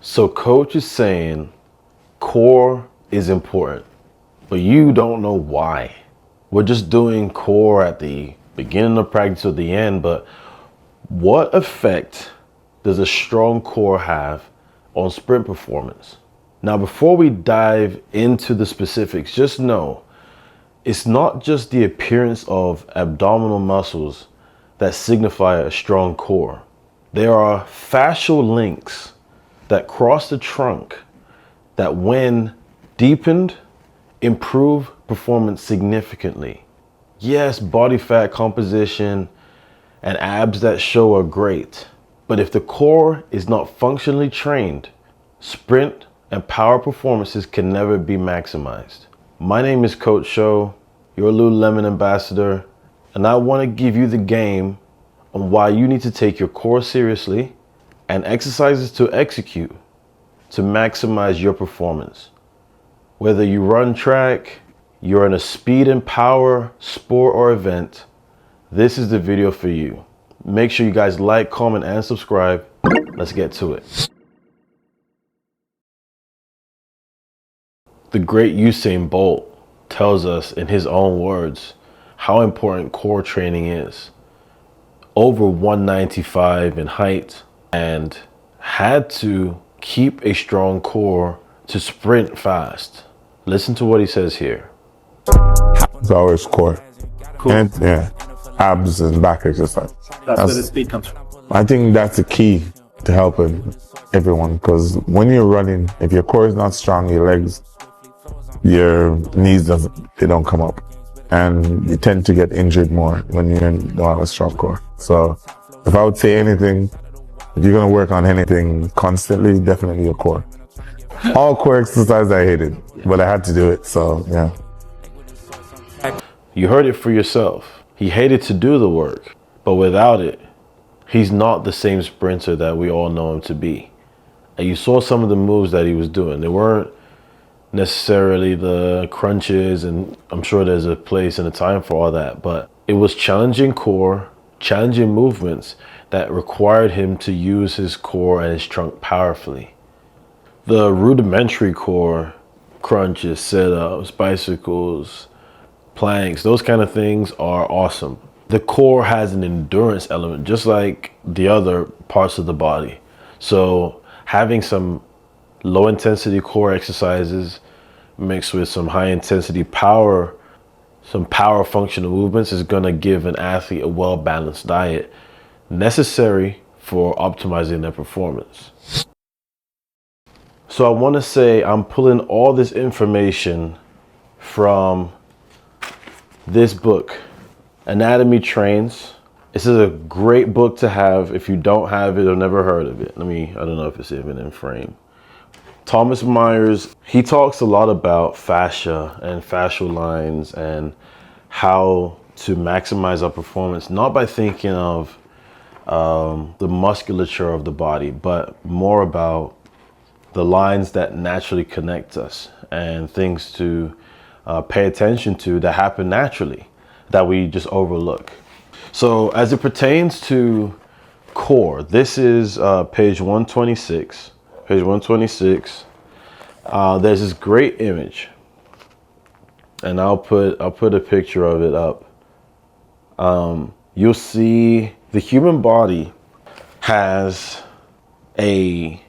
So coach is saying core is important, but you don't know why. We're just doing core at the beginning of practice or the end, but what effect does a strong core have on sprint performance? Now, before we dive into the specifics, just know it's not just the appearance of abdominal muscles that signify a strong core. There are fascial links that cross the trunk that, when deepened, improve performance significantly. Yes, body fat composition and abs that show are great, but if the core is not functionally trained, sprint and power performances can never be maximized. My name is Coach Show, your Lululemon ambassador, and I want to give you the game on why you need to take your core seriously and exercises to execute to maximize your performance. Whether you run track, you're in a speed and power sport or event, this is the video for you. Make sure you guys like, comment, and subscribe. Let's get to it. The great Usain Bolt tells us in his own words how important core training is. Over 195 in height and had to keep a strong core to sprint fast. Listen to what he says here. It's always core. Cool. And yeah, abs and back exercise. That's where the speed comes from. I think that's the key to helping everyone, because when you're running, if your core is not strong, your legs, your knees they don't come up, and you tend to get injured more when you don't have a strong core. So if I would say anything, if you're gonna work on anything constantly, definitely your core. All core exercise I hated, but I had to do it, so yeah. You heard it for yourself. He hated to do the work, but without it, he's not the same sprinter that we all know him to be. And you saw some of the moves that he was doing. They weren't necessarily the crunches, and I'm sure there's a place and a time for all that, but it was challenging core, challenging movements that required him to use his core and his trunk powerfully. The rudimentary core, crunches, sit-ups, bicycles, planks, those kind of things are awesome. The core has an endurance element, just like the other parts of the body. So having some low intensity core exercises mixed with some high intensity power, some power functional movements is gonna give an athlete a well-balanced diet necessary for optimizing their performance. So I wanna say I'm pulling all this information from this book, Anatomy Trains. This is a great book to have if you don't have it or never heard of it. I don't know if it's even in frame. Thomas Myers, he talks a lot about fascia and fascial lines and how to maximize our performance, not by thinking of the musculature of the body, but more about the lines that naturally connect us and things to pay attention to that happen naturally that we just overlook. So as it pertains to core, this is page 126. Page 126. There's this great image, and I'll put a picture of it up. You'll see the human body has a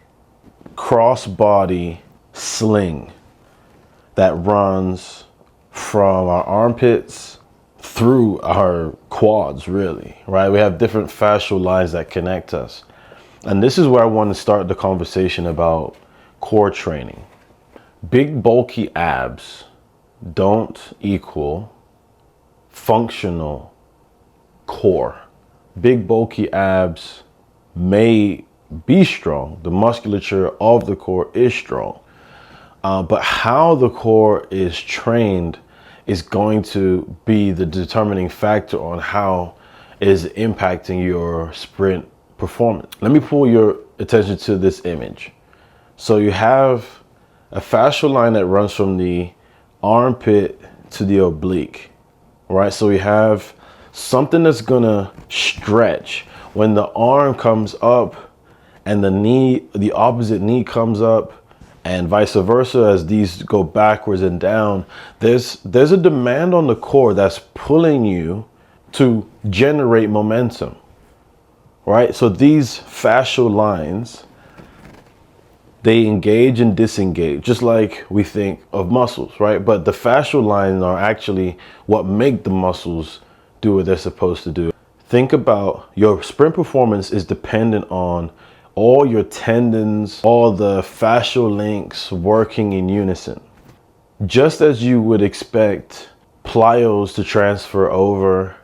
cross-body sling that runs from our armpits through our quads, really, right? We have different fascial lines that connect us. And this is where I want to start the conversation about core training. Big, bulky abs don't equal functional core. Big, bulky abs may be strong. The musculature of the core is strong. But how the core is trained is going to be the determining factor on how it is impacting your sprint performance. Let me pull your attention to this image. So you have a fascial line that runs from the armpit to the oblique, right? So we have something that's gonna stretch when the arm comes up and the opposite knee comes up, and vice versa as these go backwards and down, there's a demand on the core that's pulling you to generate momentum, right? So these fascial lines, they engage and disengage, just like we think of muscles, right? But the fascial lines are actually what make the muscles do what they're supposed to do. Think about your sprint performance is dependent on all your tendons, all the fascial links working in unison. Just as you would expect plyos to transfer over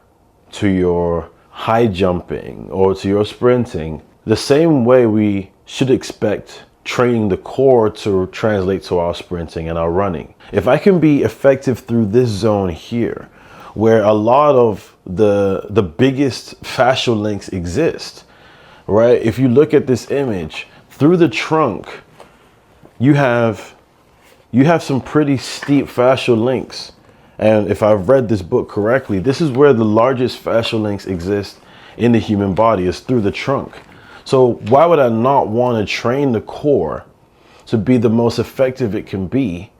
to your high jumping or to your sprinting, the same way we should expect training the core to translate to our sprinting and our running. If I can be effective through this zone here, where a lot of the biggest fascial links exist, right? If you look at this image, through the trunk, you have some pretty steep fascial links. And if I've read this book correctly, this is where the largest fascial links exist in the human body, is through the trunk. So why would I not want to train the core to be the most effective it can be?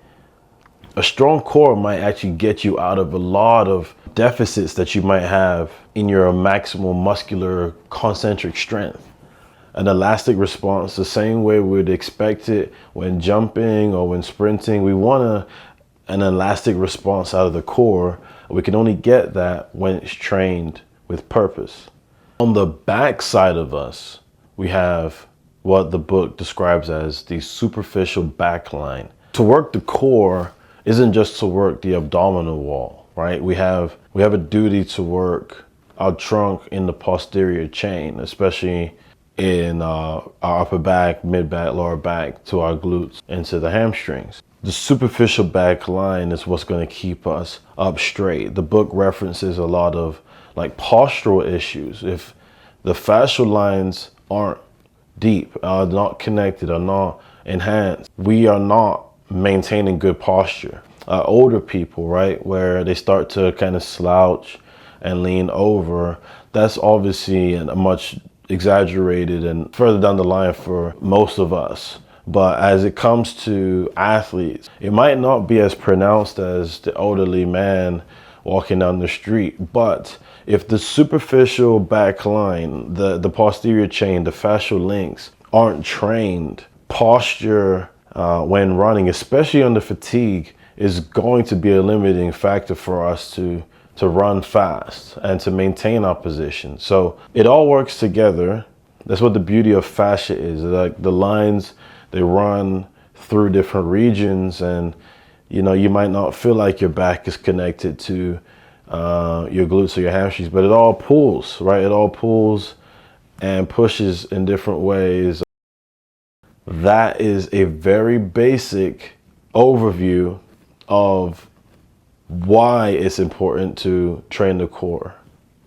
A strong core might actually get you out of a lot of deficits that you might have in your maximal muscular concentric strength. An elastic response, the same way we'd expect it when jumping or when sprinting, we want an elastic response out of the core. We can only get that when it's trained with purpose. On the back side of us, we have what the book describes as the superficial back line. To work the core isn't just to work the abdominal wall, right? We have a duty to work our trunk in the posterior chain, especially in our upper back, mid back, lower back, to our glutes, and to the hamstrings. The superficial back line is what's going to keep us up straight. The book references a lot of like postural issues. If the fascial lines aren't deep, are not connected, are not enhanced, we are not maintaining good posture. Older people, right, where they start to kind of slouch and lean over, that's obviously a much exaggerated and further down the line for most of us. But as it comes to athletes, it might not be as pronounced as the elderly man walking down the street. But if the superficial back line, the posterior chain, the fascial links aren't trained, posture when running, especially under fatigue, is going to be a limiting factor for us to run fast and to maintain our position. So it all works together. That's what the beauty of fascia is. Like the lines, they run through different regions, and you might not feel like your back is connected to your glutes or your hamstrings, but it all pulls, right? It all pulls and pushes in different ways. That is a very basic overview of why it's important to train the core,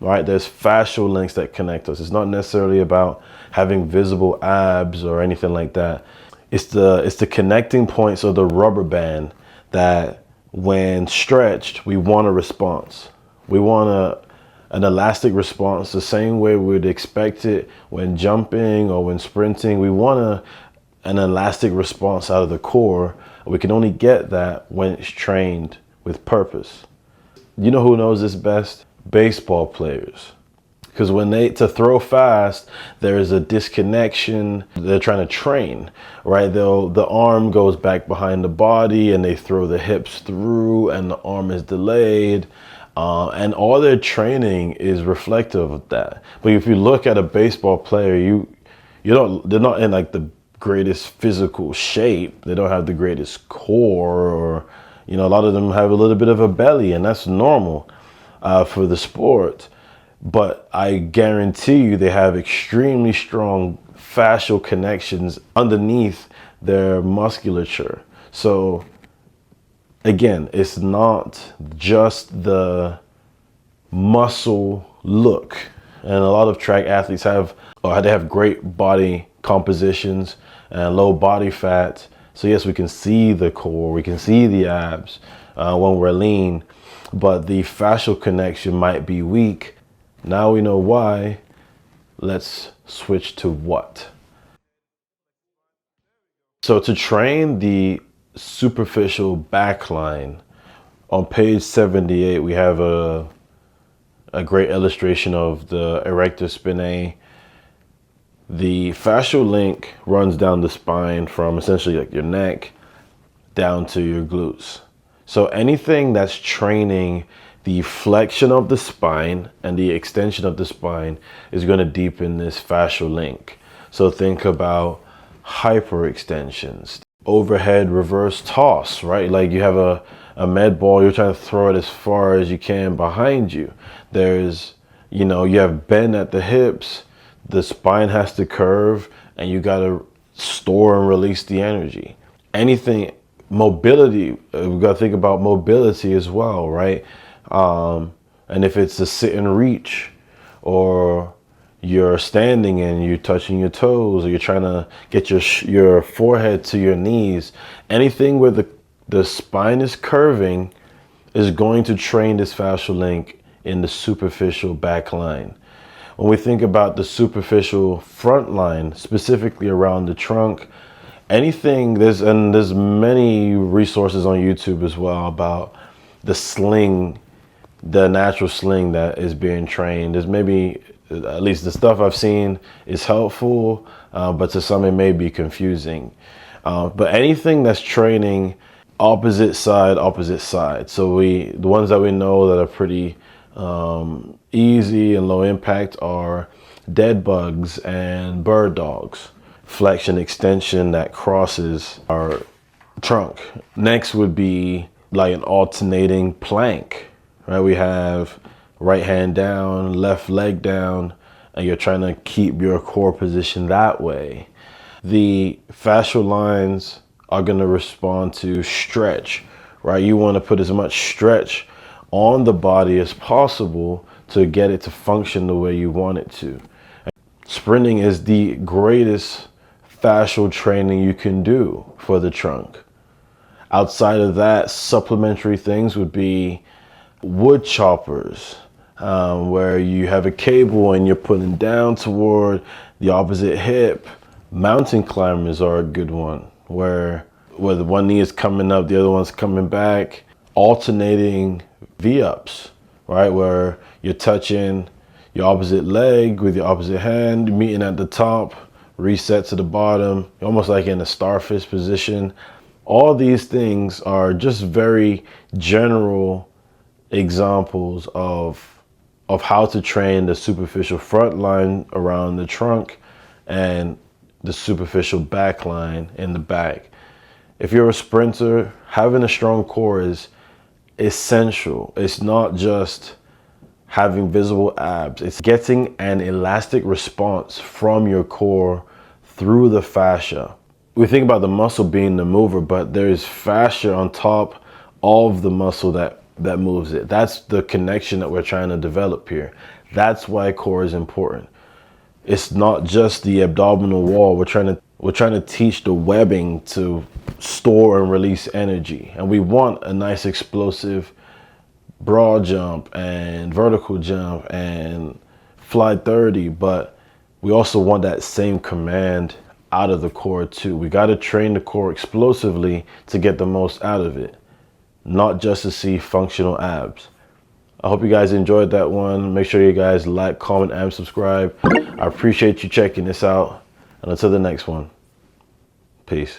right? There's fascial links that connect us. It's not necessarily about having visible abs or anything like that. It's the connecting points of the rubber band that when stretched, we want a response. We want an elastic response the same way we'd expect it when jumping or when sprinting. We want an elastic response out of the core. We can only get that when it's trained with purpose. You know who knows this best? Baseball players. Because to throw fast, there is a disconnection. They're trying to train, right? The arm goes back behind the body and they throw the hips through and the arm is delayed. And all their training is reflective of that. But if you look at a baseball player, they're not in like the greatest physical shape. They don't have the greatest core, or a lot of them have a little bit of a belly, and that's normal for the sport. But I guarantee you they have extremely strong fascial connections underneath their musculature. So again, it's not just the muscle look. And a lot of track athletes they have great body compositions and low body fat. So yes, we can see the core, we can see the abs when we're lean, but the fascial connection might be weak. Now we know why. Let's switch to what. So to train the superficial back line, on page 78, we have a great illustration of the erector spinae. The fascial link runs down the spine from essentially like your neck down to your glutes. So anything that's training the flexion of the spine and the extension of the spine is going to deepen this fascial link. So think about hyperextensions, overhead reverse toss, right? Like you have a med ball, you're trying to throw it as far as you can behind you. There's, you have bend at the hips, the spine has to curve, and you got to store and release the energy. Anything, mobility, we've got to think about mobility as well, right? And if it's a sit and reach, or you're standing and you're touching your toes, or you're trying to get your forehead to your knees, anything where the spine is curving is going to train this fascial link in the superficial back line. When we think about the superficial front line, specifically around the trunk, anything, there's many resources on YouTube as well about the sling, the natural sling that is being trained. There's maybe, at least the stuff I've seen is helpful, but to some it may be confusing. But anything that's training opposite side. So the ones that we know that are pretty easy and low impact are dead bugs and bird dogs. Flexion extension that crosses our trunk. Next would be like an alternating plank, right? We have right hand down, left leg down, and you're trying to keep your core position that way. The fascial lines are going to respond to stretch, right? You want to put as much stretch on the body as possible to get it to function the way you want it to. Sprinting is the greatest fascial training you can do for the trunk. Outside of that, supplementary things would be wood choppers, where you have a cable and you're pulling down toward the opposite hip. Mountain climbers are a good one, where the one knee is coming up, the other one's coming back. Alternating V-ups, right, where you're touching your opposite leg with your opposite hand, meeting at the top, reset to the bottom, almost like in a starfish position. All these things are just very general examples of how to train the superficial front line around the trunk and the superficial back line in the back. If you're a sprinter, having a strong core is essential. It's not just having visible abs, it's getting an elastic response from your core through the fascia. We think about the muscle being the mover, but there's fascia on top of the muscle that moves it. That's the connection that we're trying to develop here. That's why core is important. It's not just the abdominal wall. We're trying to teach the webbing to store and release energy. And we want a nice explosive broad jump and vertical jump and fly 30, but we also want that same command out of the core too. We got to train the core explosively to get the most out of it, not just to see functional abs. I hope you guys enjoyed that one. Make sure you guys like, comment, and subscribe. I appreciate you checking this out. And until the next one, peace.